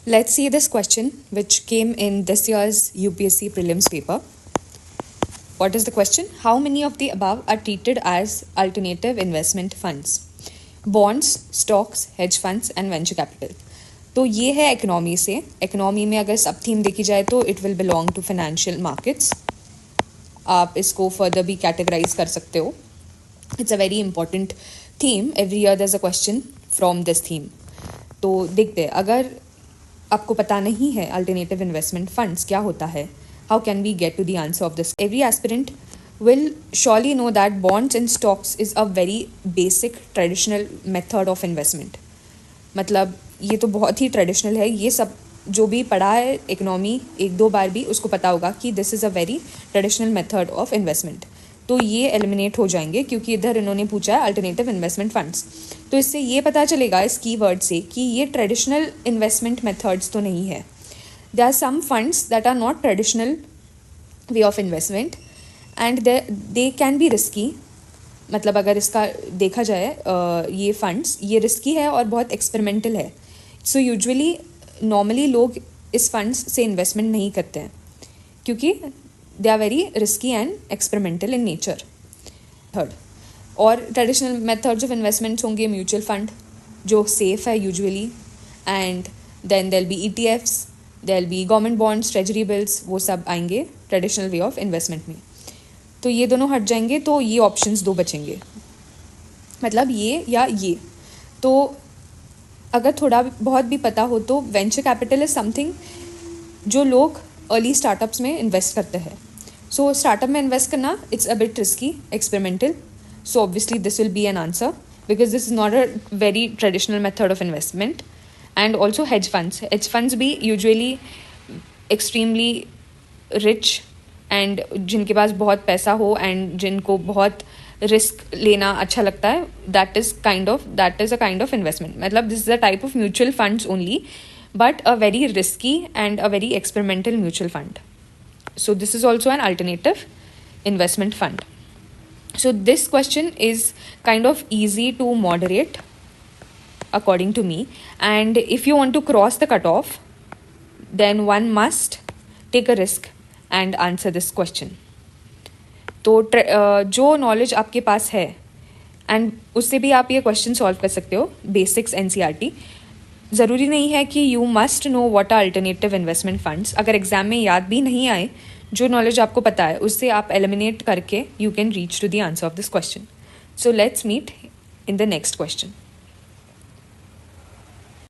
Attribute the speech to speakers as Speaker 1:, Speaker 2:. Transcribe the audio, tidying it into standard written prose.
Speaker 1: Let's see this question which came in this year's UPSC prelims paper. What is the question? How many of the above are treated as alternative investment funds? Bonds, stocks, hedge funds and venture capital. तो ये है economy से. Economy में अगर सब theme देखी जाए तो it will belong to financial markets. आप इसको फर्दर भी कैटेगराइज कर सकते हो. It's a very important theme. Every year there is a question from this theme. तो देखते हैं, अगर आपको पता नहीं है अल्टरनेटिव इन्वेस्टमेंट फंड्स क्या होता है, how can we get to the answer of this? Every aspirant will surely know that bonds and stocks is a very basic traditional method of investment. मतलब ये तो बहुत ही ट्रेडिशनल है. ये सब जो भी पढ़ा है इकोनॉमी एक दो बार भी, उसको पता होगा कि this is a very traditional method of investment. तो ये एलिमिनेट हो जाएंगे क्योंकि इधर इन्होंने पूछा है अल्टरनेटिव इन्वेस्टमेंट फंड्स. तो इससे ये पता चलेगा इस कीवर्ड से कि ये ट्रेडिशनल इन्वेस्टमेंट मेथड्स तो नहीं है. There are some funds that are not traditional way of investment and they can be risky. मतलब अगर इसका देखा जाए ये फंड्स ये रिस्की है और बहुत एक्सपेरिमेंटल है. सो यूजुअली नॉर्मली लोग इस फंड्स से इन्वेस्टमेंट नहीं करते हैं क्योंकि they are very risky and experimental in nature. Third, और ट्रेडिशनल मेथड्स ऑफ इन्वेस्टमेंट्स होंगे म्यूचुअल फंड जो सेफ है usually, and then there will be ETFs, there be government bonds, treasury bills, वो सब आएंगे ट्रेडिशनल वे ऑफ इन्वेस्टमेंट में. तो ये दोनों हट जाएंगे तो ये ऑप्शंस दो बचेंगे, मतलब ये या ये. तो अगर थोड़ा बहुत भी पता हो तो वेंचर कैपिटल इज समथिंग जो लोग अर्ली स्टार्टअप्स में इन्वेस्ट करते हैं. सो स्टार्टअप में इन्वेस्ट करना it's a bit risky, experimental. So obviously this will be an answer because this is not a very traditional method of investment. And also hedge funds. Hedge funds भी usually extremely rich and जिनके पास बहुत पैसा हो and जिनको बहुत risk लेना अच्छा लगता है, that is a kind of investment. मतलब this is a type of mutual funds only, but a very risky and a very experimental mutual fund. So this is also an alternative investment fund. So this question is kind of easy to moderate according to me, and if you want to cross the cutoff then one must take a risk and answer this question. तो जो knowledge आपके पास है and उससे भी आप ये question solve कर सकते हो. Basics NCERT. ज़रूरी नहीं है कि you must know what are alternative investment funds. अगर एग्जाम में याद भी नहीं आए, जो नॉलेज आपको पता है उससे आप एलिमिनेट करके you can reach to the answer of this question. So let's meet in the next question.